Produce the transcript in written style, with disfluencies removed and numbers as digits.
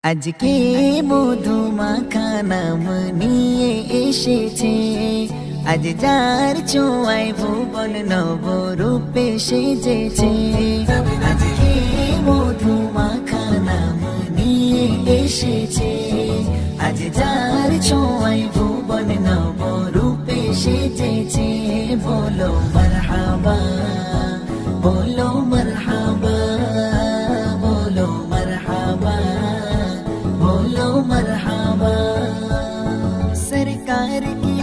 আজকে মধু মাখা নাম নিয়ে এসেছে, আজ যার ছোঁয়ায় ভুবন নবরূপে সেজেছে। আজকে মধু মাখা নাম নিয়ে এসেছে, আজ যার ছোঁয়ায় ভুবন নবরূপে সেজেছে। বলো মারহাবা, বলো মারহাবা, বলো মারহাবা, बोलो मरहबा। सरकार की